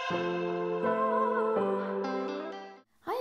Hi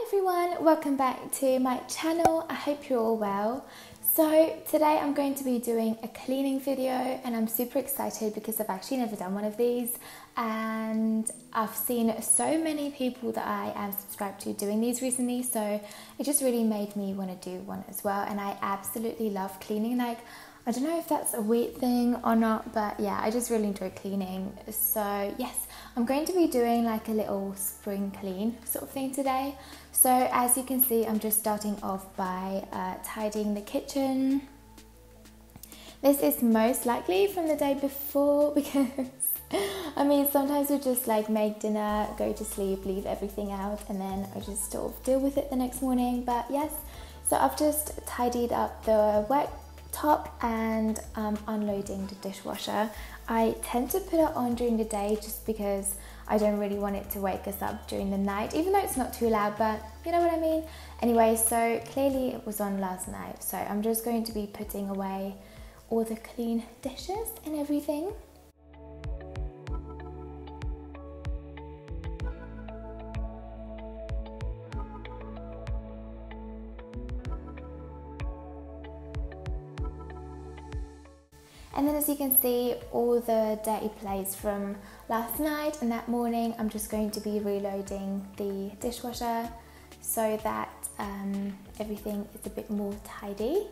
everyone, welcome back to my channel. I hope you're all well. So today I'm going to be doing a cleaning video and I'm super excited because I've actually never done one of these and I've seen so many people that I am subscribed to doing these recently, so it just really made me want to do one as well. And I absolutely love cleaning. Like, I don't know if that's a weird thing or not, but yeah, I just really enjoy cleaning. So yes, I'm going to be doing like a little spring clean sort of thing today. So as you can see, I'm just starting off by tidying the kitchen. This is most likely from the day before because I mean, sometimes we just like make dinner, go to sleep, leave everything out, and then I just sort of deal with it the next morning. But yes, so I've just tidied up the worktop and unloading the dishwasher. I tend to put it on during the day just because I don't really want it to wake us up during the night, even though it's not too loud, but you know what I mean. Anyway, so clearly it was on last night, so I'm just going to be putting away all the clean dishes and everything. And then as you can see, all the dirty plates from last night and that morning, I'm just going to be reloading the dishwasher so that everything is a bit more tidy.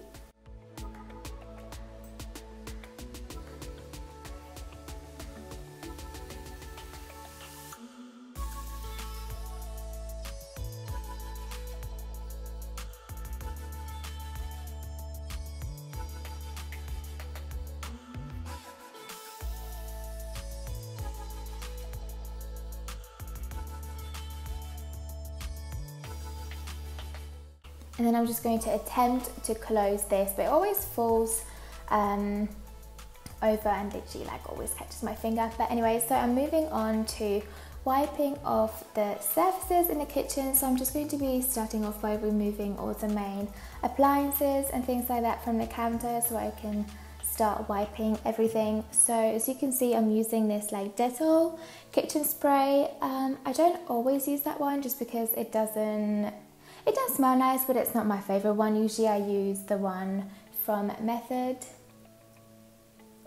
And then I'm just going to attempt to close this, but it always falls over and literally like always catches my finger. But anyway, so I'm moving on to wiping off the surfaces in the kitchen. So I'm just going to be starting off by removing all the main appliances and things like that from the counter so I can start wiping everything. So as you can see, I'm using this like Dettol kitchen spray. I don't always use that one just because it does smell nice, but it's not my favorite one. Usually I use the one from Method.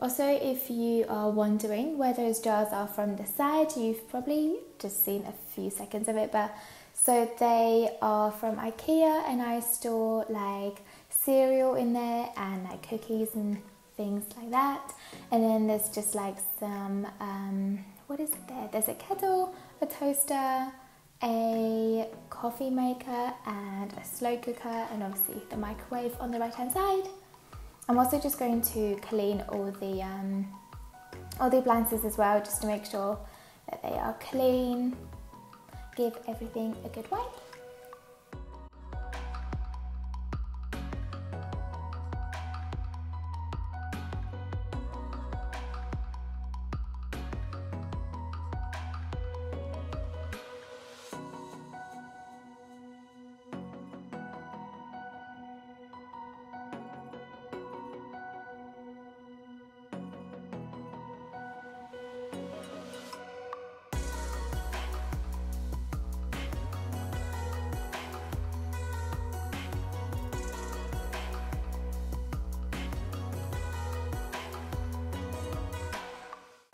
Also, if you are wondering where those jars are from the side, you've probably just seen a few seconds of it, but so they are from IKEA and I store like cereal in there and like cookies and things like that. And then there's just like some, what is there? There's a kettle, a toaster, a coffee maker and a slow cooker, and obviously the microwave on the right hand side. I'm also just going to clean all the appliances as well, just to make sure that they are clean. Give everything a good wipe.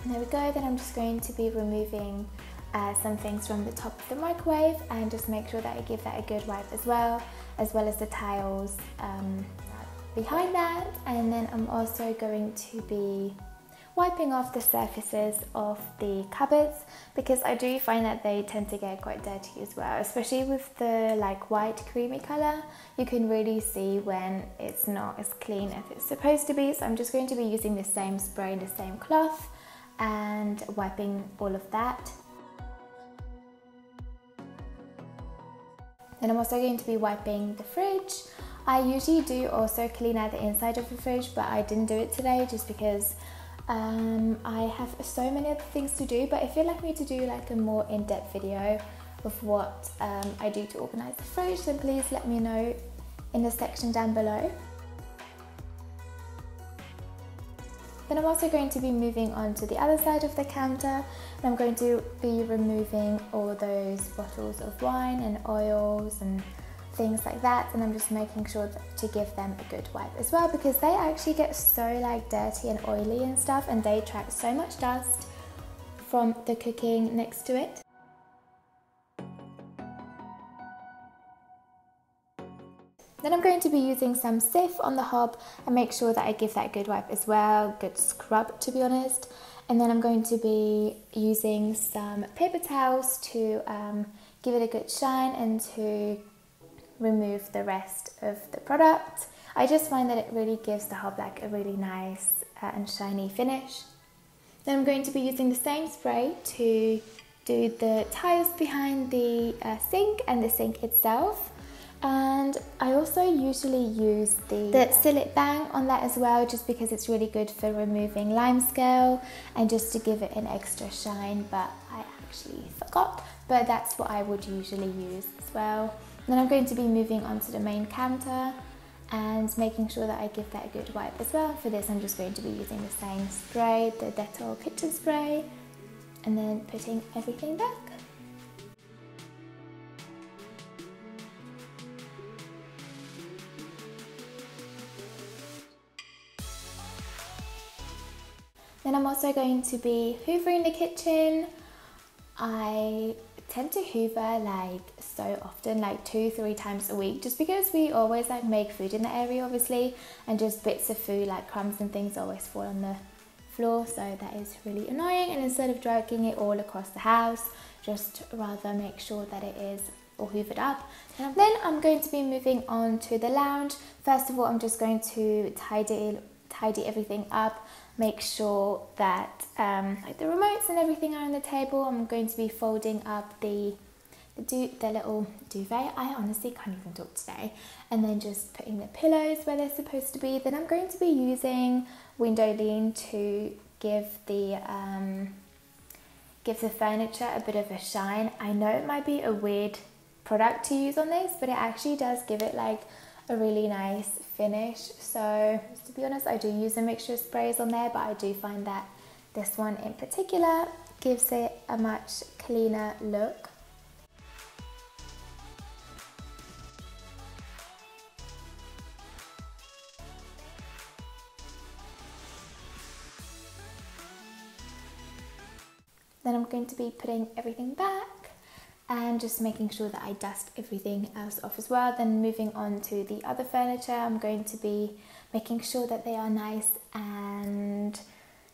There we go. Then I'm just going to be removing some things from the top of the microwave and just make sure that I give that a good wipe as well as the tiles behind that. And then I'm also going to be wiping off the surfaces of the cupboards because I do find that they tend to get quite dirty as well, especially with the like white creamy colour. You can really see when it's not as clean as it's supposed to be. So I'm just going to be using the same spray and the same cloth and wiping all of that. Then I'm also going to be wiping the fridge. I usually do also clean out the inside of the fridge, but I didn't do it today just because I have so many other things to do. But if you'd like me to do like a more in-depth video of what I do to organise the fridge, then please let me know in the section down below. Then I'm also going to be moving on to the other side of the counter, and I'm going to be removing all those bottles of wine and oils and things like that, and I'm just making sure to give them a good wipe as well, because they actually get so like dirty and oily and stuff, and they trap so much dust from the cooking next to it. Then I'm going to be using some Cif on the hob and make sure that I give that a good wipe as well, good scrub to be honest. And then I'm going to be using some paper towels to give it a good shine and to remove the rest of the product. I just find that it really gives the hob like a really nice and shiny finish. Then I'm going to be using the same spray to do the tiles behind the sink and the sink itself. And I also usually use the Sillet Bang on that as well, just because it's really good for removing limescale and just to give it an extra shine, but I actually forgot, but that's what I would usually use as well. Then I'm going to be moving on to the main counter and making sure that I give that a good wipe as well. For this I'm just going to be using the same spray, the Dettol kitchen spray, and then putting everything back. Then I'm also going to be hoovering the kitchen. I tend to hoover like so often, like 2-3 times a week, just because we always like make food in the area obviously, and just bits of food like crumbs and things always fall on the floor, so that is really annoying. And instead of dragging it all across the house, just rather make sure that it is all hoovered up. And then I'm going to be moving on to the lounge. First of all, I'm just going to tidy everything up, make sure that like the remotes and everything are on the table. I'm going to be folding up the little duvet. I honestly can't even talk today. And then just putting the pillows where they're supposed to be. Then I'm going to be using window lean to give the furniture a bit of a shine. I know it might be a weird product to use on this, but it actually does give it like a really nice finish. So to be honest, I do use a mixture of sprays on there, but I do find that this one in particular gives it a much cleaner look. Then I'm going to be putting everything back and just making sure that I dust everything else off as well. Then moving on to the other furniture, I'm going to be making sure that they are nice and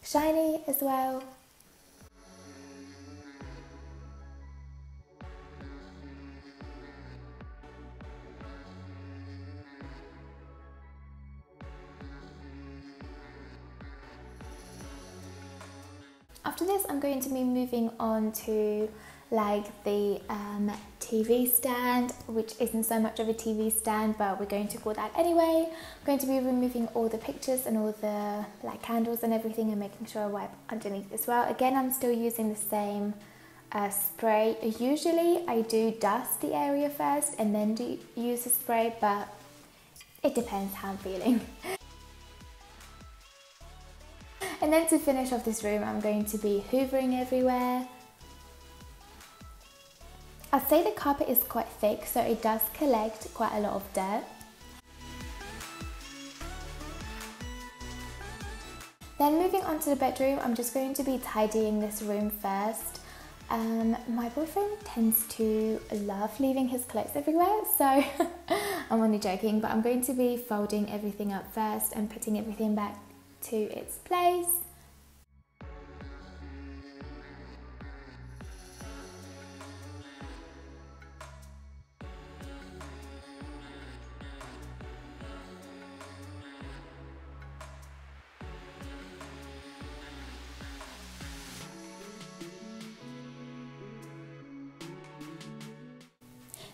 shiny as well. After this, I'm going to be moving on to like the TV stand, which isn't so much of a TV stand, but we're going to call that anyway. I'm going to be removing all the pictures and all the like candles and everything, and making sure I wipe underneath as well. Again, I'm still using the same spray. Usually I do dust the area first and then use the spray, but it depends how I'm feeling. And then to finish off this room, I'm going to be hoovering everywhere. I'd say the carpet is quite thick, so it does collect quite a lot of dirt. Then moving on to the bedroom, I'm just going to be tidying this room first. My boyfriend tends to love leaving his clothes everywhere, so I'm only joking, but I'm going to be folding everything up first and putting everything back to its place.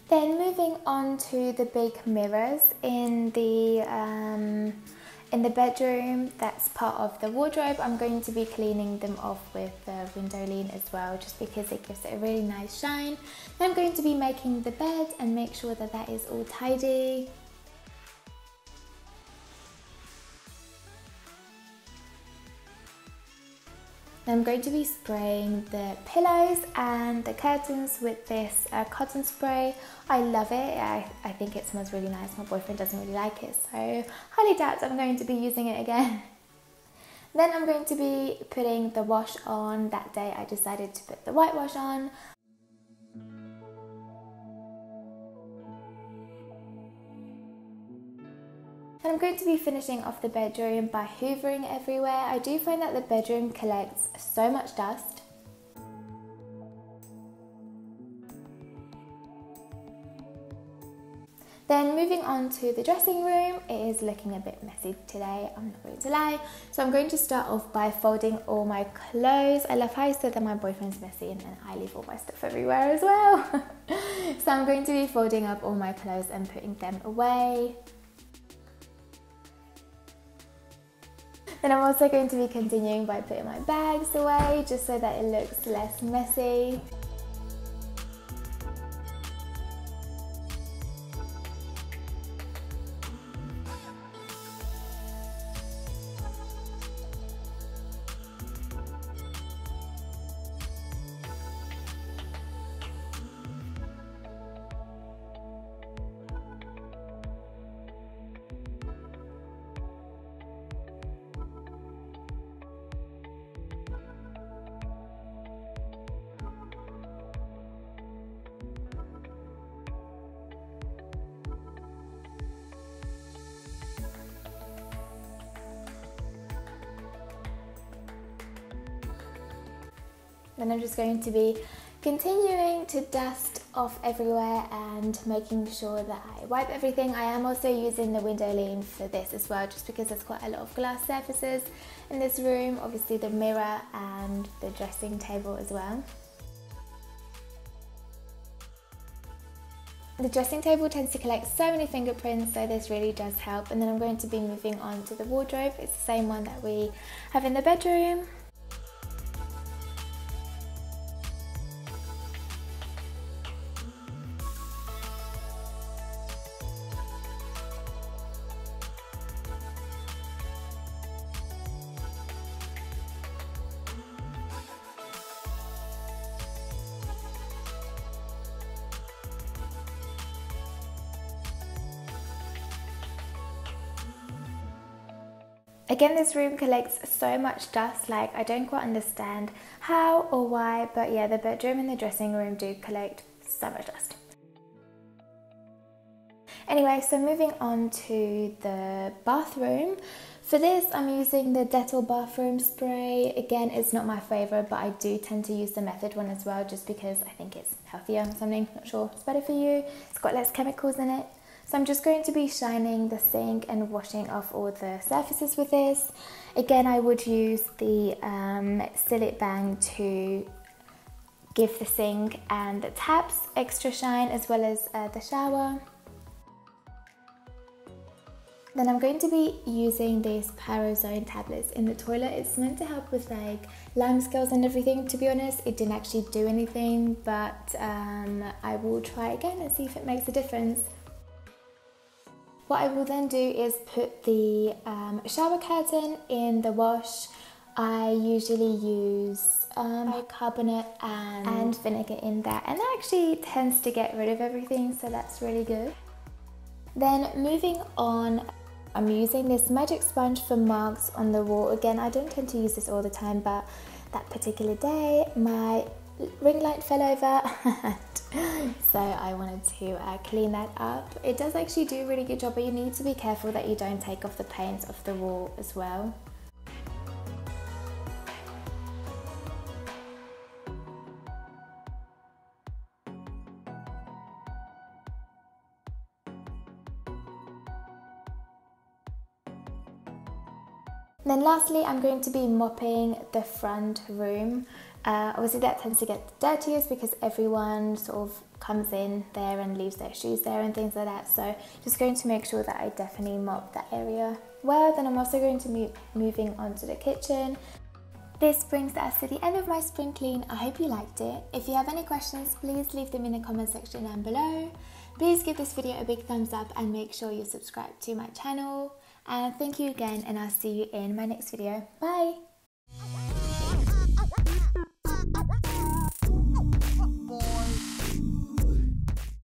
Then moving on to the big mirrors in the bedroom, that's part of the wardrobe. I'm going to be cleaning them off with the window lean as well, just because it gives it a really nice shine. Then I'm going to be making the bed and make sure that that is all tidy. Then I'm going to be spraying the pillows and the curtains with this cotton spray. I love it. I think it smells really nice. My boyfriend doesn't really like it, so highly doubt I'm going to be using it again. Then I'm going to be putting the wash on. That day I decided to put the whitewash on. And I'm going to be finishing off the bedroom by hoovering everywhere. I do find that the bedroom collects so much dust. Then moving on to the dressing room, it is looking a bit messy today, I'm not going to lie. So I'm going to start off by folding all my clothes. I love how I said that my boyfriend's messy and then I leave all my stuff everywhere as well. So I'm going to be folding up all my clothes and putting them away. Then I'm also going to be continuing by putting my bags away just so that it looks less messy. Then I'm just going to be continuing to dust off everywhere and making sure that I wipe everything. I am also using the window lean for this as well, just because there's quite a lot of glass surfaces in this room, obviously the mirror and the dressing table as well. The dressing table tends to collect so many fingerprints, so this really does help. And then I'm going to be moving on to the wardrobe. It's the same one that we have in the bedroom. Again, this room collects so much dust, like I don't quite understand how or why, but yeah, the bedroom and the dressing room do collect so much dust. Anyway, so moving on to the bathroom. For this, I'm using the Dettol bathroom spray. Again, it's not my favourite, but I do tend to use the Method one as well, just because I think it's healthier or something, not sure, it's better for you. It's got less chemicals in it. So I'm just going to be shining the sink and washing off all the surfaces with this. Again, I would use the Sillet Bang to give the sink and the taps extra shine, as well as the shower. Then I'm going to be using these Parozone tablets in the toilet. It's meant to help with like lime scales and everything. To be honest, it didn't actually do anything, but I will try again and see if it makes a difference. What I will then do is put the shower curtain in the wash. I usually use bicarbonate and vinegar in there, and that actually tends to get rid of everything, so that's really good. Then moving on, I'm using this magic sponge for marks on the wall. Again, I don't tend to use this all the time, but that particular day my ring light fell over so I wanted to clean that up. It does actually do a really good job, but you need to be careful that you don't take off the paint off the wall as well. Then lastly, I'm going to be mopping the front room. Obviously that tends to get the dirtiest because everyone sort of comes in there and leaves their shoes there and things like that. So just going to make sure that I definitely mop that area well. Then I'm also going to be moving on to the kitchen. This brings us to the end of my spring clean. I hope you liked it. If you have any questions, please leave them in the comment section down below. Please give this video a big thumbs up and make sure you subscribe to my channel. And thank you again, and I'll see you in my next video. Bye!